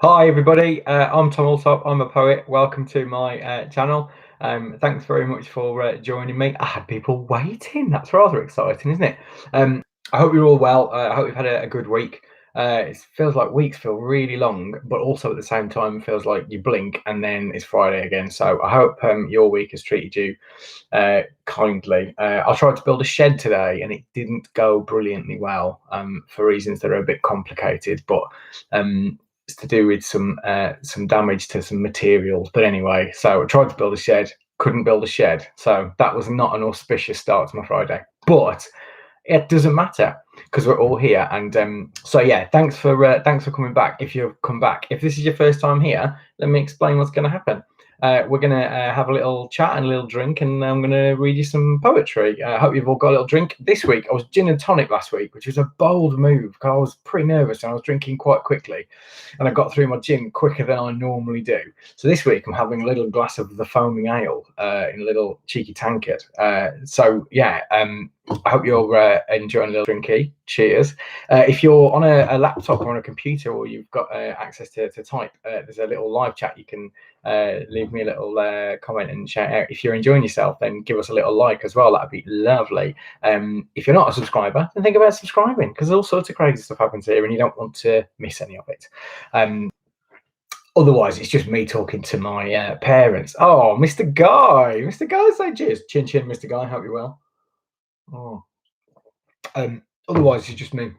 Hi everybody, I'm Tom Alsop, I'm a poet. Welcome to my channel. Thanks very much for joining me. I had people waiting, that's rather exciting, isn't it? I hope you're all well. I hope you've had a good week. It feels like weeks feel really long, but also at the same time it feels like you blink and then it's Friday again. So I hope your week has treated you kindly. I tried to build a shed today and it didn't go brilliantly well for reasons that are a bit complicated, but it's to do with some damage to some materials. But anyway, so I tried to build a shed, couldn't build a shed, so that was not an auspicious start to my Friday. But it doesn't matter because we're all here. And so yeah, thanks for coming back. If you've come back, if this is your first time here, let me explain what's going to happen. We're going to have a little chat and a little drink, and I'm going to read you some poetry. I hope you've all got a little drink. This week, I was gin and tonic last week, which was a bold move because I was pretty nervous and I was drinking quite quickly, and I got through my gin quicker than I normally do. So this week, I'm having a little glass of the foaming ale in a little cheeky tankard. So yeah, I hope you're enjoying a little drinky. Cheers. If you're on a laptop or on a computer, or you've got access to type, there's a little live chat. You can leave me a little comment and shout out. If you're enjoying yourself, then give us a little like as well. That'd be lovely. If you're not a subscriber, then think about subscribing, because all sorts of crazy stuff happens here and you don't want to miss any of it. Otherwise, it's just me talking to my parents. Oh, Mr. Guy. Mr. Guy, say cheers. Chin chin, Mr. Guy. Hope you're well. Oh. Otherwise, it's just me,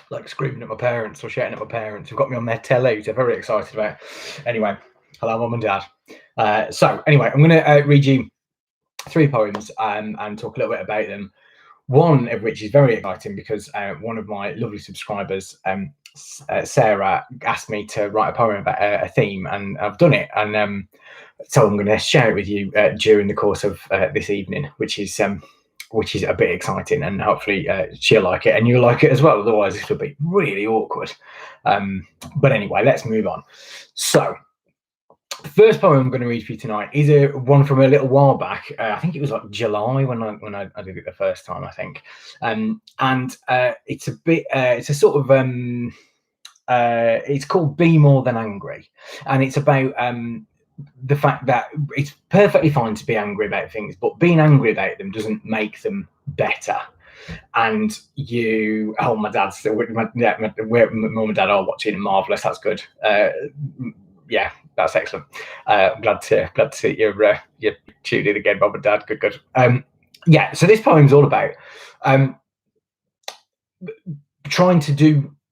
like, screaming at my parents or shouting at my parents who've got me on their telly. They're very excited about it. Anyway, hello, mum and dad. So anyway, I'm going to read you three poems and talk a little bit about them. One of which is very exciting because one of my lovely subscribers, Sarah, asked me to write a poem about a theme, and I've done it. And so I'm going to share it with you during the course of this evening, which is a bit exciting, and hopefully she'll like it and you'll like it as well. Otherwise, this would be really awkward. But anyway, let's move on. So the first poem I'm going to read for you tonight is one from a little while back. I think it was like July when I did it the first time, I think. And it's a bit, it's a sort of, it's called Be More Than Angry. And it's about the fact that it's perfectly fine to be angry about things, but being angry about them doesn't make them better. And my dad's mum and dad are watching. Marvelous, that's good. Yeah, that's excellent. Glad to see you're tuned in again, mum and dad. Good. Yeah, so this poem's all about trying to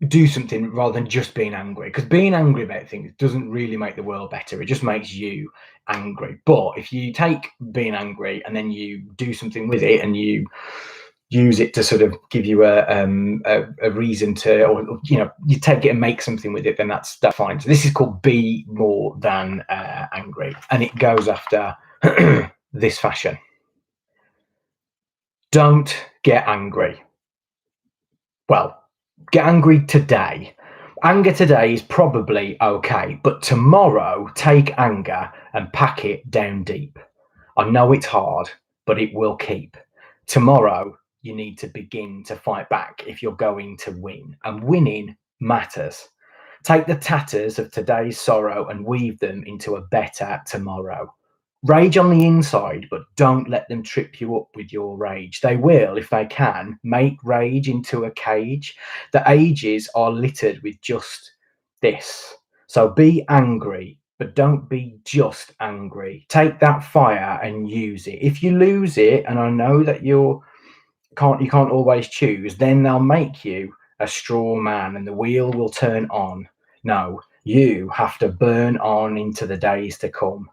do something rather than just being angry, because being angry about things doesn't really make the world better. It just makes you angry. But if you take being angry and then you do something with it, and you use it to sort of give you a reason to, or you take it and make something with it, then that's fine. So this is called Be More Than Angry, and it goes after this fashion. Don't get angry. Well, get angry today. Anger today is probably okay, but tomorrow take anger and pack it down deep. I know it's hard, but it will keep. Tomorrow, you need to begin to fight back if you're going to win, and winning matters. Take the tatters of today's sorrow and weave them into a better tomorrow. Rage on the inside, but don't let them trip you up with your rage. They will, if they can, make rage into a cage. The ages are littered with just this. So be angry, but don't be just angry. Take that fire and use it. If you lose it, and I know that you can't always choose, then they'll make you a straw man and the wheel will turn on. No, you have to burn on into the days to come.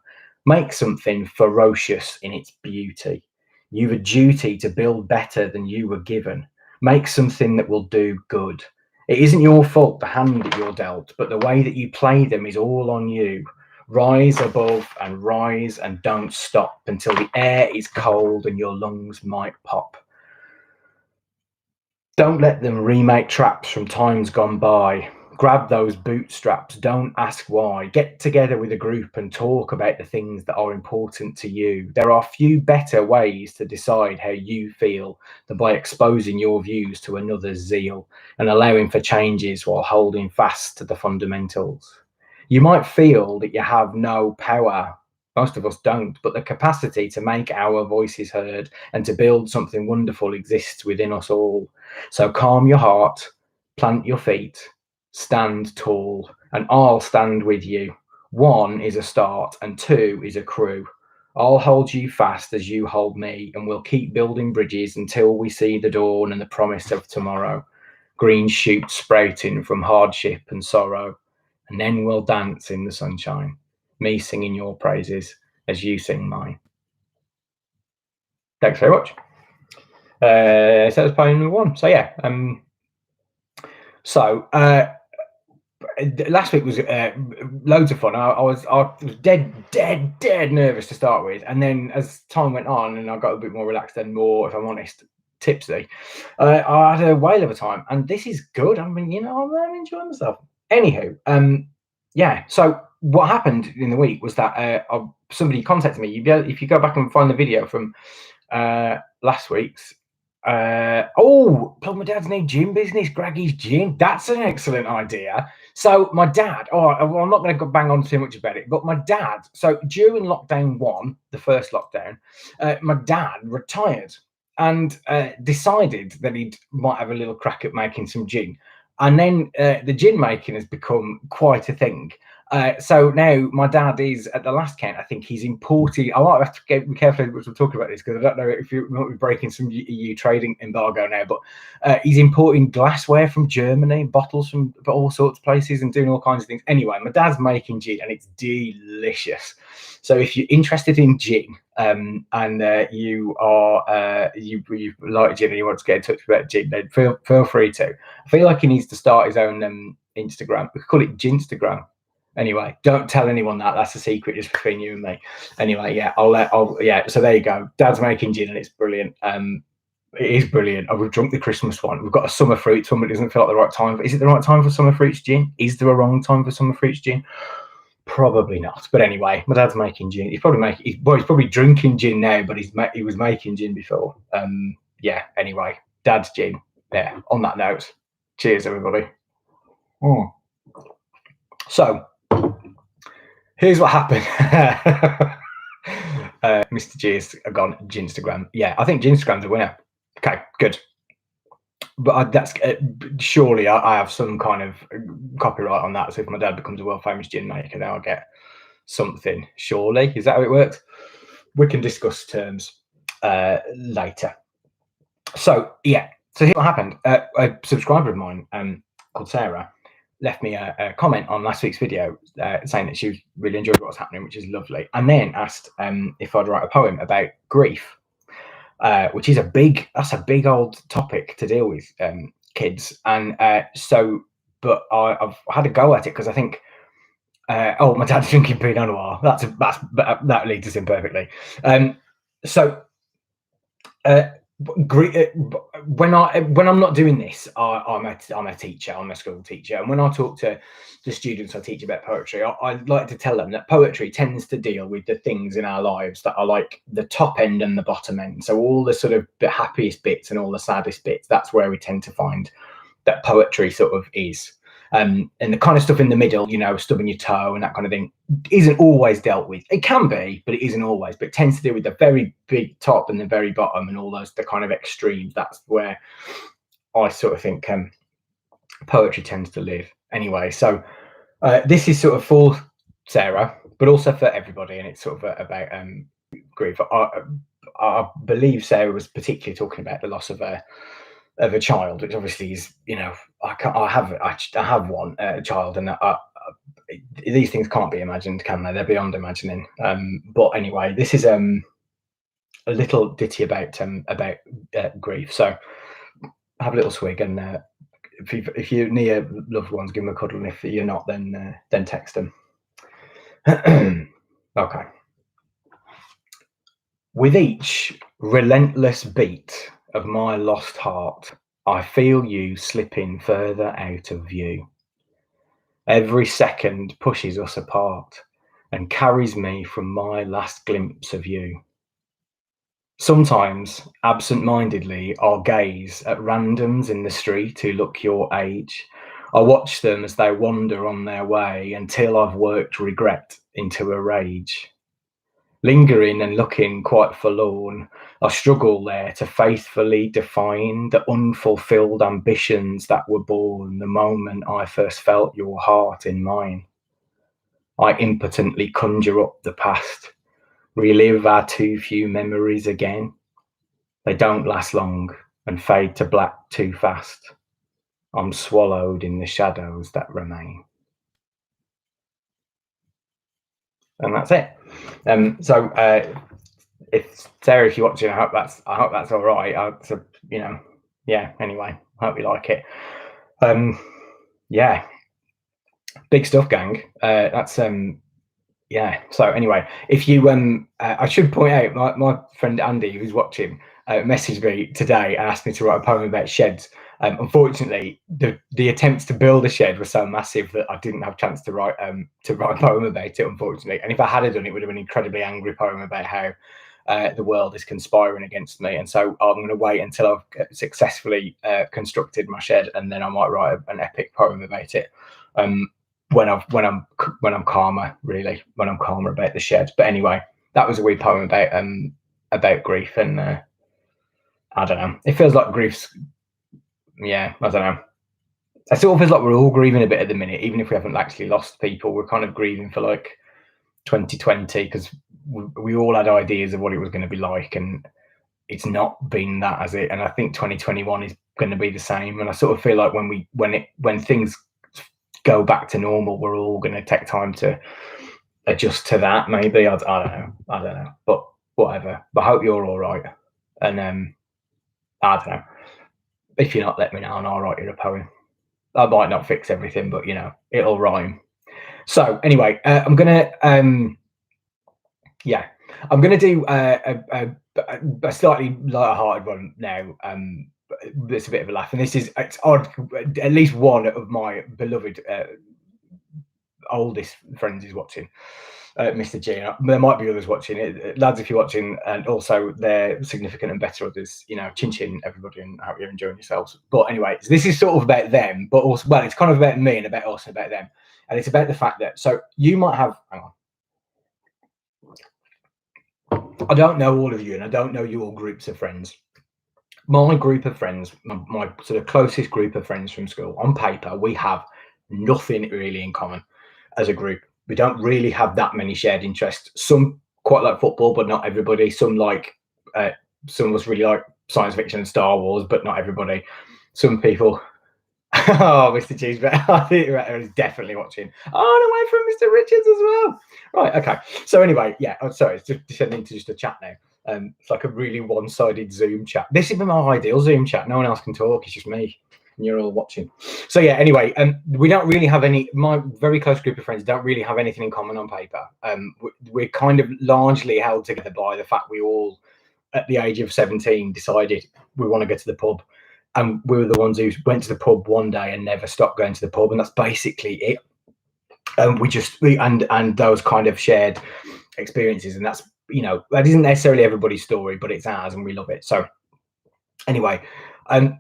Make something ferocious in its beauty. You've a duty to build better than you were given. Make something that will do good. It isn't your fault the hand that you're dealt, but the way that you play them is all on you. Rise above and rise, and don't stop until the air is cold and your lungs might pop. Don't let them remake traps from times gone by. Grab those bootstraps, don't ask why. Get together with a group and talk about the things that are important to you. There are few better ways to decide how you feel than by exposing your views to another's zeal and allowing for changes while holding fast to the fundamentals. You might feel that you have no power. Most of us don't, but the capacity to make our voices heard and to build something wonderful exists within us all. So calm your heart, plant your feet, stand tall, and I'll stand with you. 1 is a start, and 2 is a crew. I'll hold you fast as you hold me, and we'll keep building bridges until we see the dawn and the promise of tomorrow. Green shoots sprouting from hardship and sorrow, and then we'll dance in the sunshine, me singing your praises as you sing mine. Thanks very much. So that's poem number 1. So yeah, last week was loads of fun. I was dead nervous to start with, and then as time went on and I got a bit more relaxed and more, if I'm honest, tipsy, I had a whale of a time, and this is good. I mean, I'm enjoying myself. Anywho, yeah. So what happened in the week was that somebody contacted me. If you go back and find the video from last week's. Plug my dad's new gin business, Graggy's Gin. That's an excellent idea. So my dad, I'm not going to bang on too much about it, but my dad, so during lockdown 1, the first lockdown, my dad retired and decided that he might have a little crack at making some gin. And then the gin making has become quite a thing. So now my dad is, at the last count, I think he's importing. I might have to be careful as we're talking about this, because I don't know if you might be breaking some EU trading embargo now, but he's importing glassware from Germany, bottles from all sorts of places, and doing all kinds of things. Anyway, my dad's making gin, and it's delicious. So if you're interested in gin, and you like gin and you want to get in touch about gin, then feel free to. I feel like he needs to start his own Instagram. We could call it Ginstagram. Anyway, don't tell anyone that. That's a secret just between you and me. Anyway, yeah, yeah. So there you go. Dad's making gin, and it's brilliant. It is brilliant. We've drunk the Christmas one. We've got a summer fruits one, but it doesn't feel like the right time. Is it the right time for summer fruits gin? Is there a wrong time for summer fruits gin? Probably not. But anyway, my dad's making gin. He's probably drinking gin now, but he was making gin before. Yeah. Anyway, dad's gin. Yeah. On that note, cheers, everybody. So here's what happened. Mr. G has gone Ginstagram. Yeah, I think Ginstagram's a winner. Okay, good. But that's surely I have some kind of copyright on that. So if my dad becomes a world famous gin maker, then I'll get something. Surely, is that how it works? We can discuss terms later. So yeah, so here's what happened. A subscriber of mine called Sarah left me a comment on last week's video saying that she really enjoyed what was happening, which is lovely, and then asked if I'd write a poem about grief, which is a big old topic to deal with, kids. And but I've had a go at it because I think my dad's drinking Pinot Noir. That leads us in perfectly. When I'm not doing this, I'm a teacher. I'm a school teacher, and when I talk to the students I teach about poetry, I like to tell them that poetry tends to deal with the things in our lives that are like the top end and the bottom end. So all the sort of the happiest bits and all the saddest bits, that's where we tend to find that poetry sort of is. And the kind of stuff in the middle, stubbing your toe and that kind of thing, isn't always dealt with. It can be, but it isn't always. But it tends to deal with the very big top and the very bottom and all the kind of extremes. That's where I sort of think poetry tends to live. Anyway, so this is sort of for Sarah, but also for everybody, and it's sort of about grief. I believe Sarah was particularly talking about the loss of a child, which obviously is, I have one child, and these things can't be imagined, can they? They're beyond imagining. But anyway, this is a little ditty about grief. So have a little swig, and if you're near loved ones, give them a cuddle, and if you're not, then text them. Okay. With each relentless beat of my lost heart, I feel you slipping further out of view. Every second pushes us apart and carries me from my last glimpse of you. Sometimes, absent-mindedly, I'll gaze at randoms in the street who look your age, I watch them as they wander on their way until I've worked regret into a rage. Lingering and looking quite forlorn, I struggle there to faithfully define the unfulfilled ambitions that were born the moment I first felt your heart in mine. I impotently conjure up the past, relive our too few memories again. They don't last long and fade to black too fast. I'm swallowed in the shadows that remain. And that's it. If Sarah, if you're watching, I hope that's all right. Yeah. Anyway, I hope you like it. Yeah, big stuff, gang. Yeah. So anyway, if you I should point out my friend Andy, who's watching, messaged me today and asked me to write a poem about sheds. Unfortunately, the attempts to build a shed were so massive that I didn't have a chance to write a poem about it, unfortunately. And if I had done it, would have been an incredibly angry poem about how the world is conspiring against me. And so I'm going to wait until I've successfully constructed my shed, and then I might write an epic poem about it. When I'm calmer, really, when I'm calmer about the shed. But anyway, that was a wee poem about grief, and I don't know. It feels like grief's, yeah, I don't know. It sort of feels like we're all grieving a bit at the minute, even if we haven't actually lost people. We're kind of grieving for like 2020 because we all had ideas of what it was going to be like, and it's not been that, has it? And I think 2021 is going to be the same. And I sort of feel like when things go back to normal, we're all going to take time to adjust to that. Maybe I don't know, but whatever. But I hope you're all right. And I don't know. If you're not, let me know, and I'll write you a poem. I might not fix everything, but it'll rhyme. So anyway, I'm gonna do a slightly lighter-hearted one now. It's a bit of a laugh, and it's odd. At least one of my beloved oldest friends is watching, Mr. G. There might be others watching it, lads, if you're watching, and also their significant and better others. Chin chin, everybody, and I hope you're enjoying yourselves. But anyway, this is sort of about them, but also, well, it's kind of about me and about us and about them, and it's about the fact that you might have. Hang on. I don't know all of you, and I don't know your groups of friends. My group of friends, my sort of closest group of friends from school, on paper, we have nothing really in common as a group. We don't really have that many shared interests. Some quite like football, but not everybody. Some some of us really like science fiction and Star Wars, but not everybody. Some people. Oh, Mr. Cheeseburger. I think is definitely watching. Oh, away from Mr. Richards as well. Right, okay. So anyway, yeah. I'm sorry, it's just descending into just a chat now. It's like a really one-sided Zoom chat. This is my ideal Zoom chat. No one else can talk. It's just me, and you're all watching. So yeah. Anyway, we don't really have any. My very close group of friends don't really have anything in common on paper. We're kind of largely held together by the fact we all, at the age of 17, decided we want to go to the pub. And we were the ones who went to the pub one day and never stopped going to the pub, and that's basically it. And those kind of shared experiences, and that's that isn't necessarily everybody's story, but it's ours, and we love it. So anyway, I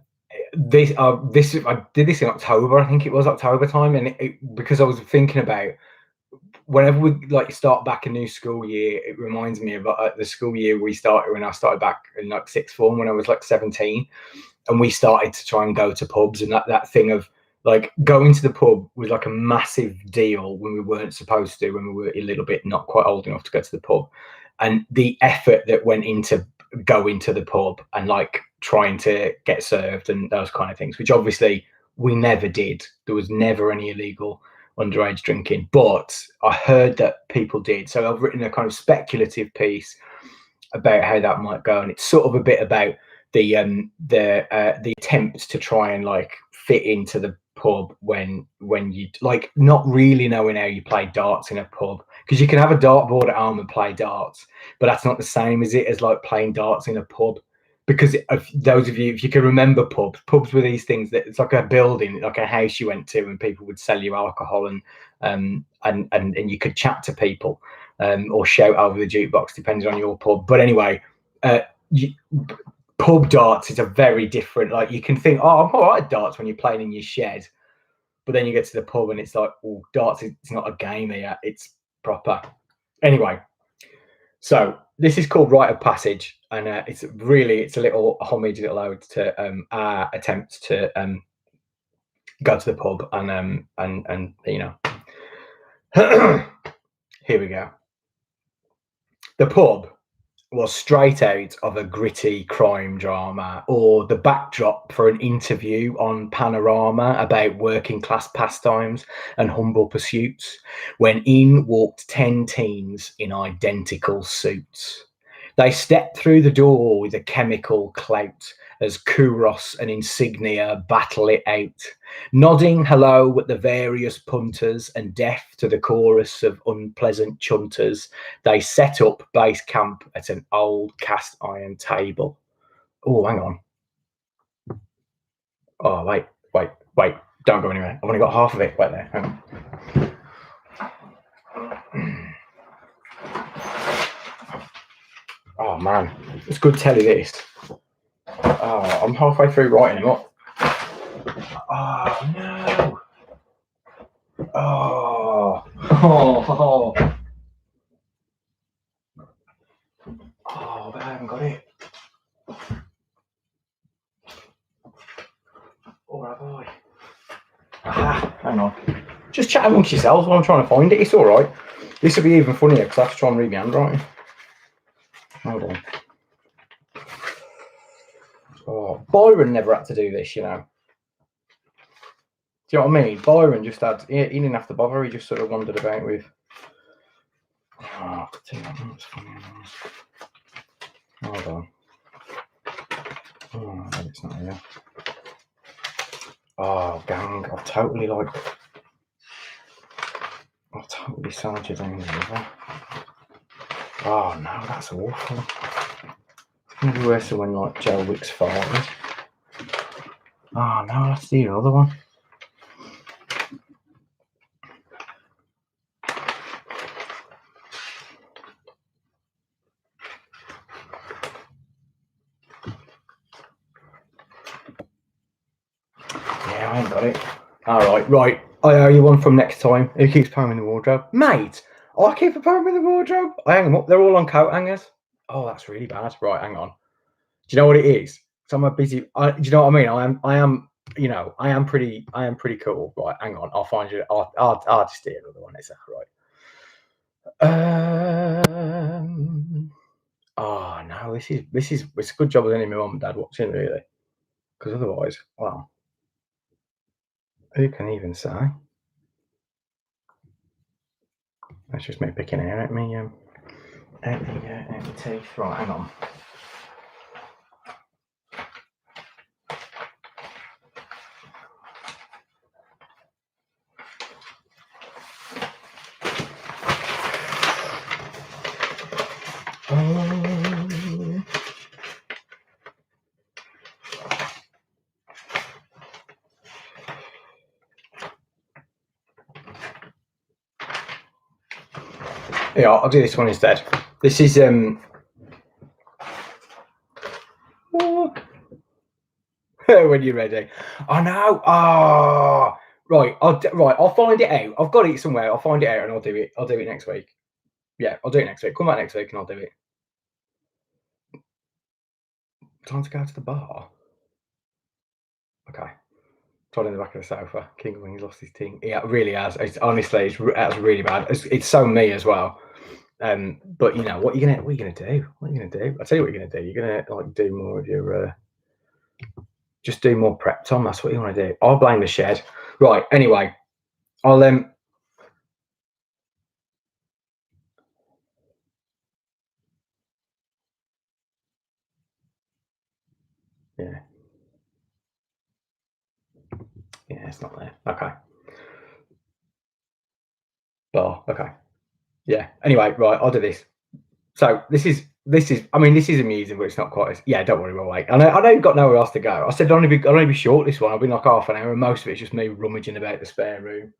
did this in October. I think it was October time, and because I was thinking about whenever we start back a new school year, it reminds me of the school year we started when I started back in sixth form when I was 17. And we started to try and go to pubs, and that thing of going to the pub was like a massive deal when we weren't supposed to, when we were a little bit not quite old enough to go to the pub. And the effort that went into going to the pub and trying to get served and those kind of things, which obviously we never did. There was never any illegal underage drinking, but I heard that people did. So I've written a kind of speculative piece about how that might go, and it's sort of a bit about the attempts to try and fit into the pub when you not really knowing how you play darts in a pub, because you can have a dartboard at home and play darts, but that's not the same, is it, as playing darts in a pub? Because those of you, if you can remember pubs were these things that it's like a building, like a house you went to, and people would sell you alcohol, and you could chat to people or shout over the jukebox depending on your pub. But anyway, pub darts is a very different, you can think, oh, I'm all right at darts when you're playing in your shed, But then you get to the pub and it's like, oh, darts, it's not a game here, it's proper. Anyway, so this is called Rite of Passage, and it's a little homage, little ode to our attempts to go to the pub and you know. Here we go. The pub was straight out of a gritty crime drama or the backdrop for an interview on Panorama about working class pastimes and humble pursuits, when in walked 10 teens in identical suits. They stepped through the door with a chemical clout as Kouros and Insignia battle it out, nodding hello at the various punters and deaf to the chorus of unpleasant chunters. They set up base camp at an old cast iron table. Oh, hang on. Oh, wait. Don't go anywhere. I've only got half of it. Wait there. Hang on. Oh, man. It's good telly, this. Oh, I'm halfway through writing them up. Oh, no. Oh, but I haven't got it. Or have I? Aha, hang on. Just chat amongst yourselves while I'm trying to find it. It's all right. This will be even funnier because I have to try and read my handwriting. Hold on. Oh, Byron never had to do this, you know. Do you know what I mean? Byron just had, he didn't have to bother, he just sort of wandered about with. Oh, that's funny. Hold on. Oh, it's not here. Oh, gang, I've totally sold you down there. Oh, no, that's awful. It's going to be worse than when, like, Joe Wicks farted. Oh, no, that's the other one. Yeah, I ain't got it. All right. I owe you one from next time. Who keeps playing in the wardrobe? Mate, I keep a poem in the wardrobe. I hang them up. They're all on coat hangers. Oh, that's really bad. Right, hang on. Do you know what it is? So I'm a busy. Do you know what I mean? I am. You know, I am pretty cool. Right, hang on. I'll find you. I'll just do another one. Is that right? Oh no, it's a good job with only my mum and dad watching, really, because otherwise, well, who can even say? That's just me picking air at me. Out the teeth. Right, hang on. Yeah, I'll do this one instead. This is when you're ready. Oh no! Ah, right. I'll find it out. I've got it somewhere. I'll find it out and I'll do it. I'll do it next week. Yeah, I'll do it next week. Come back next week and I'll do it. Time to go to the bar. Okay. Todd in the back of the sofa. King when he's lost his team. Yeah, it really has. Honestly, that's really bad. It's so me as well. But you know what are you gonna do? What are you gonna do? I'll tell you what you're gonna do. You're gonna like do more of your just do more prep, Tom. That's what you want to do. I'll blame the shed. Right. Anyway, I'll yeah. Yeah, it's not there. Okay. Bar. Okay. Yeah. Anyway, right. I'll do this. So this is. I mean, this is amusing, but it's not quite. Yeah. Don't worry. We'll wait. I know you've got nowhere else to go. I said I'll only be short this one. I'll be like half an hour, and most of it's just me rummaging about the spare room.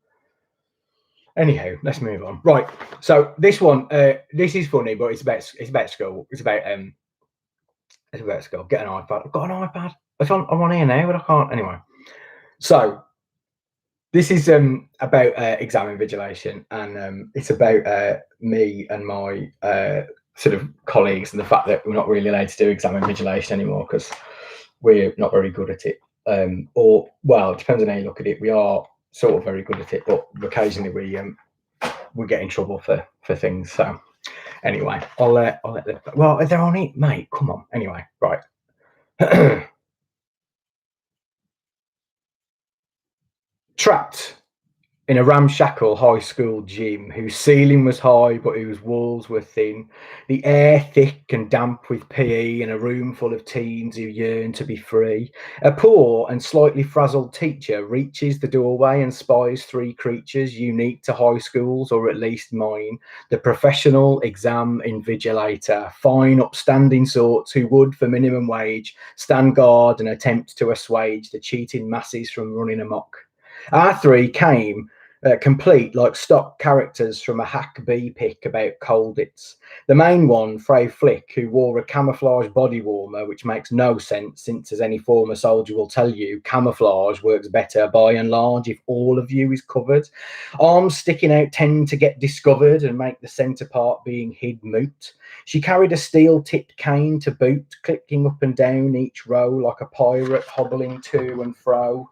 Anyhow, let's move on. Right. So this one, this is funny, but it's about school. It's about school. Get an iPad. I've got an iPad. I'm on here now, but I can't. Anyway. So This is about exam invigilation, and it's about me and my sort of colleagues, and the fact that we're not really allowed to do exam invigilation anymore because we're not very good at it. Or well, it depends on how you look at it. We are sort of very good at it, but occasionally we get in trouble for things. So anyway, I'll let them. Well, they're on it, mate. Come on. Anyway, right. Trapped in a ramshackle high school gym whose ceiling was high but whose walls were thin, the air thick and damp with PE in a room full of teens who yearn to be free. A poor and slightly frazzled teacher reaches the doorway and spies three creatures unique to high schools, or at least mine: the professional exam invigilator, fine upstanding sorts who would, for minimum wage, stand guard and attempt to assuage the cheating masses from running amok. Our three came complete like stock characters from a hack B pick about Colditz. The main one, Frey Flick, who wore a camouflage body warmer, which makes no sense since, as any former soldier will tell you, camouflage works better by and large if all of you is covered. Arms sticking out tend to get discovered and make the centre part being hid moot. She carried a steel-tipped cane to boot, clicking up and down each row like a pirate hobbling to and fro.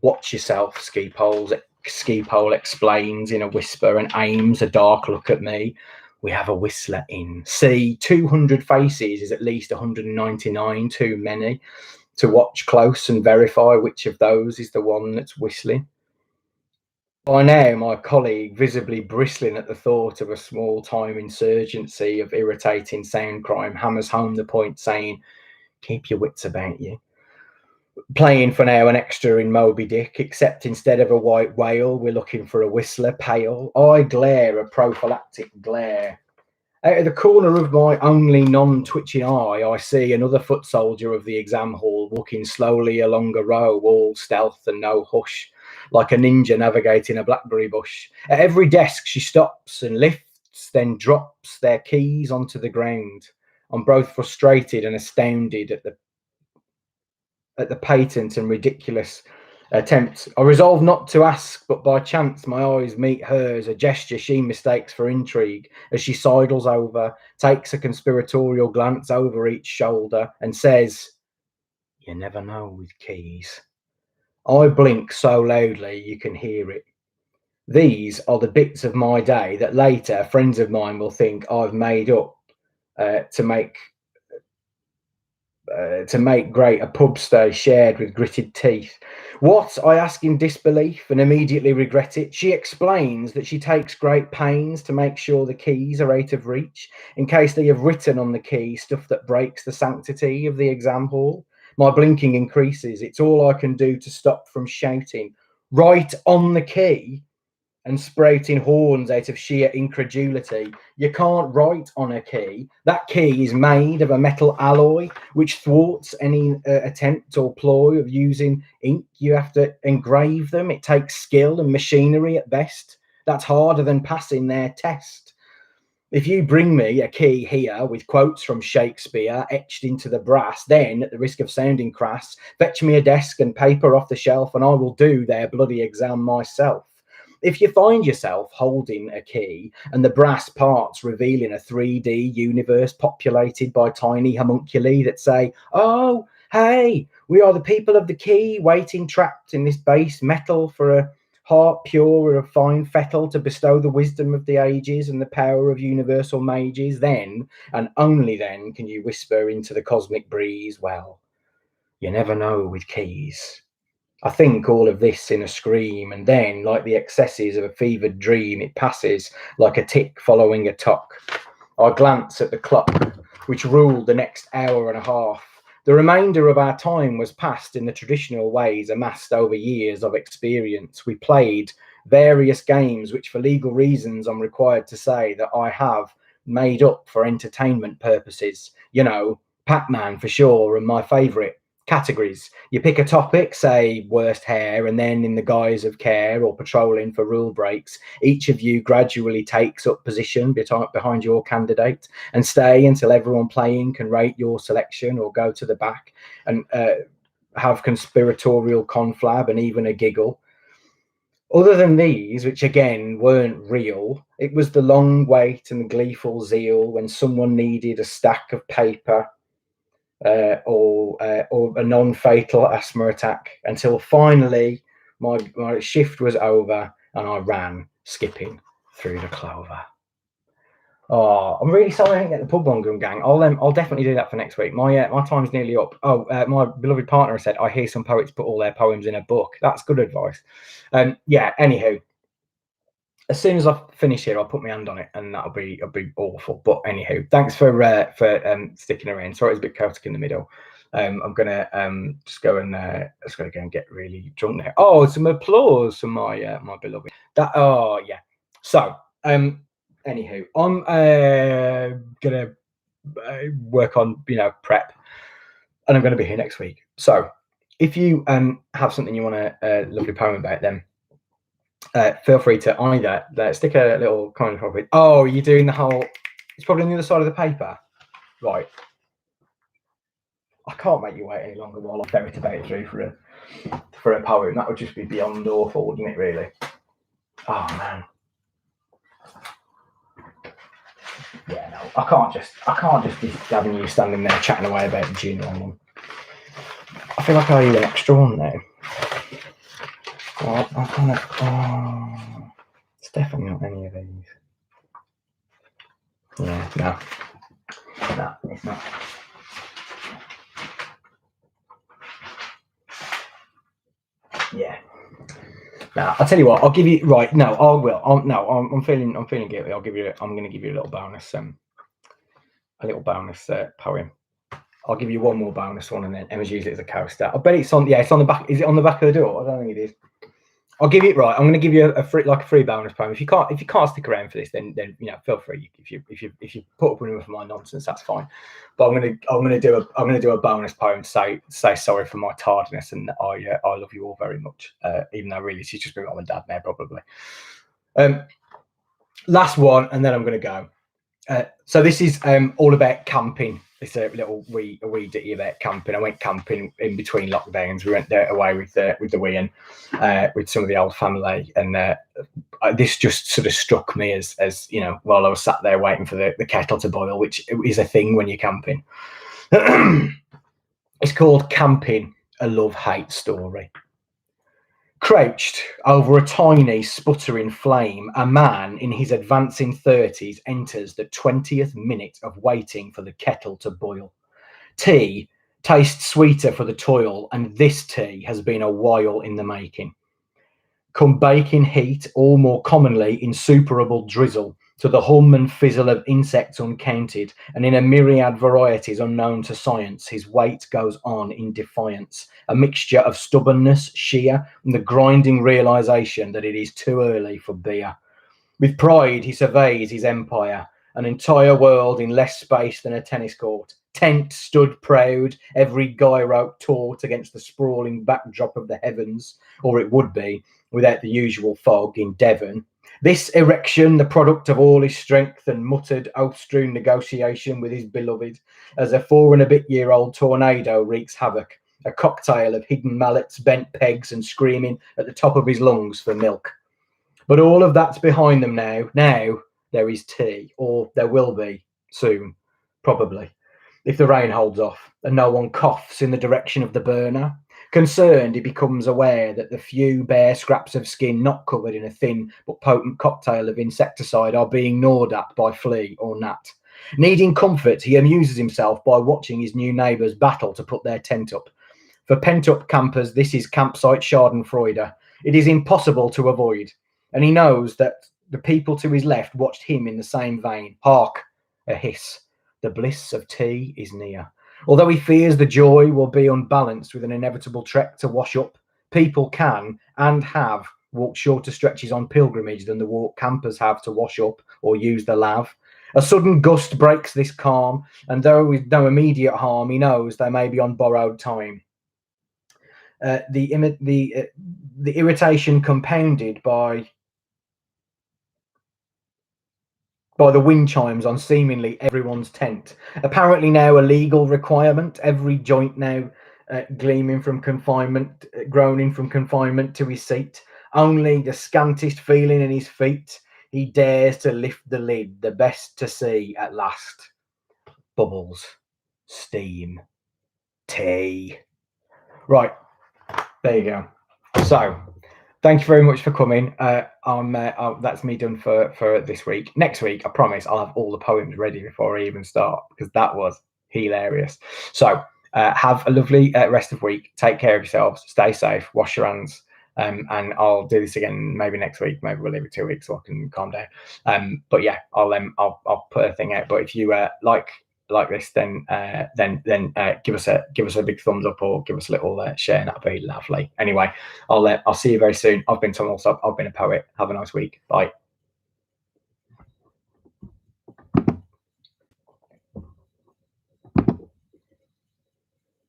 Watch yourself, Ski-Pole explains in a whisper and aims a dark look at me. We have a whistler in. See, 200 faces is at least 199 too many to watch close and verify which of those is the one that's whistling. By now, my colleague, visibly bristling at the thought of a small-time insurgency of irritating sound crime, hammers home the point, saying, keep your wits about you. Playing for now an extra in Moby Dick, except instead of a white whale, we're looking for a whistler pale. I glare a prophylactic glare. Out of the corner of my only non-twitching eye, I see another foot soldier of the exam hall walking slowly along a row, all stealth and no hush, like a ninja navigating a blackberry bush. At every desk she stops and lifts, then drops their keys onto the ground. I'm both frustrated and astounded at the patent and ridiculous attempt. I resolve not to ask, but by chance my eyes meet hers, a gesture she mistakes for intrigue, as she sidles over, takes a conspiratorial glance over each shoulder, and says, you never know with keys. I blink so loudly you can hear it. These are the bits of my day that later friends of mine will think I've made up to make great a pub stay shared with gritted teeth. What? I ask in disbelief and immediately regret it. She explains that she takes great pains to make sure the keys are out of reach in case they have written on the key stuff that breaks the sanctity of the exam hall. My blinking increases. It's all I can do to stop from shouting, right on the key, and sprouting horns out of sheer incredulity. You can't write on a key. That key is made of a metal alloy which thwarts any attempt or ploy of using ink. You have to engrave them. It takes skill and machinery at best. That's harder than passing their test. If you bring me a key here with quotes from Shakespeare etched into the brass, then, at the risk of sounding crass, fetch me a desk and paper off the shelf and I will do their bloody exam myself. If you find yourself holding a key and the brass parts revealing a 3D universe populated by tiny homunculi that say, oh, hey, we are the people of the key, waiting trapped in this base metal for a heart pure of fine fettle to bestow the wisdom of the ages and the power of universal mages, then, and only then, can you whisper into the cosmic breeze, well, you never know with keys. I think all of this in a scream, and then, like the excesses of a fevered dream, it passes like a tick following a tock. I glance at the clock, which ruled the next hour and a half. The remainder of our time was passed in the traditional ways amassed over years of experience. We played various games, which for legal reasons I'm required to say that I have made up for entertainment purposes. You know, Pac-Man for sure, and my favourite, categories. You pick a topic, say worst hair, and then in the guise of care or patrolling for rule breaks, each of you gradually takes up position behind your candidate and stay until everyone playing can rate your selection or go to the back and have conspiratorial conflab and even a giggle. Other than these, which again weren't real, it was the long wait and the gleeful zeal when someone needed a stack of paper or a non-fatal asthma attack, until finally my shift was over and I ran skipping through the clover. Oh, I'm really sorry I didn't get the pub one, Gun Gang. I'll definitely do that for next week. My time's nearly up. Oh, my beloved partner said I hear some poets put all their poems in a book. That's good advice. Yeah. Anywho, as soon as I finish here, I'll put my hand on it, and it'll be awful. But anywho, thanks for sticking around. Sorry, it's a bit chaotic in the middle. I'm gonna just go and get really drunk now. Oh, some applause from my my beloved. Yeah. So anywho, I'm gonna work on prep, and I'm gonna be here next week. So if you have something you want a lovely poem about, then feel free to either stick a little comment of it. Oh, you're doing the whole. It's probably on the other side of the paper, right? I can't make you wait any longer while I ferret about through for a poem. That would just be beyond awful, wouldn't it? Really? Oh man. Yeah, no, I can't just be having you standing there chatting away about the junior one. I feel like I need an extra one now. Well, I'm kind of. Oh, it's definitely not any of these. Yeah, no, it's not. Yeah. Now I'll tell you what. I'll give you right. No, I will. I'm feeling guilty. I'm going to give you a little bonus. Poem. I'll give you one more bonus one, and then Emma's used it as a coaster. I bet it's on. Yeah, it's on the back. Is it on the back of the door? I don't think it is. I'll give it right. I'm going to give you a free bonus poem. If you can't stick around for this, then feel free. If you put up with enough of my nonsense, that's fine. But I'm going to do a bonus poem to say sorry for my tardiness, and I love you all very much. Even though really she's just been mom and dad now probably. Last one, and then I'm going to go. So this is all about camping. It's a wee ditty about camping. I went camping in between lockdowns. We went away with the wee and with some of the old family, and this just sort of struck me as while I was sat there waiting for the kettle to boil, which is a thing when you're camping. It's called Camping: A Love-Hate Story. Crouched over a tiny sputtering flame, a man in his advancing 30s enters the 20th minute of waiting for the kettle to boil. Tea tastes sweeter for the toil, and this tea has been a while in the making. Come baking heat, or more commonly insuperable drizzle, to the hum and fizzle of insects uncounted, and in a myriad varieties unknown to science, his weight goes on in defiance, a mixture of stubbornness, sheer, and the grinding realization that it is too early for beer. With pride he surveys his empire, an entire world in less space than a tennis court. Tent stood proud, every guy rope taut against the sprawling backdrop of the heavens, or it would be, without the usual fog in Devon. This erection, the product of all his strength and muttered, oath-strewn negotiation with his beloved, as a 4-and-a-bit-year-old tornado wreaks havoc, a cocktail of hidden mallets, bent pegs, and screaming at the top of his lungs for milk. But all of that's behind them now. Now there is tea, or there will be soon, probably, if the rain holds off and no one coughs in the direction of the burner. Concerned, he becomes aware that the few bare scraps of skin not covered in a thin but potent cocktail of insecticide are being gnawed at by flea or gnat. Needing comfort, he amuses himself by watching his new neighbours battle to put their tent up. For pent-up campers, this is campsite schadenfreude. It is impossible to avoid, and he knows that the people to his left watched him in the same vein. Hark, a hiss. The bliss of tea is near. Although he fears the joy will be unbalanced with an inevitable trek to wash up, people can and have walked shorter stretches on pilgrimage than the walk campers have to wash up or use the lav. A sudden gust breaks this calm, and though with no immediate harm, he knows they may be on borrowed time. The irritation compounded by the wind chimes on seemingly everyone's tent. Apparently now a legal requirement, every joint now groaning from confinement to his seat. Only the scantest feeling in his feet, he dares to lift the lid, the best to see at last. Bubbles, steam, tea. Right, there you go. So, thank you very much for coming. That's me done for this week. Next week, I promise I'll have all the poems ready before I even start, because that was hilarious. So, have a lovely rest of the week. Take care of yourselves. Stay safe. Wash your hands. And I'll do this again maybe next week. Maybe we'll leave it 2 weeks so I can calm down. But yeah, I'll put a thing out. But if you like this, then give us a big thumbs up, or give us a little share, and that'd be lovely. Anyway, I'll see you very soon. I've been Tom Alsop. I've been a poet. Have a nice week. Bye.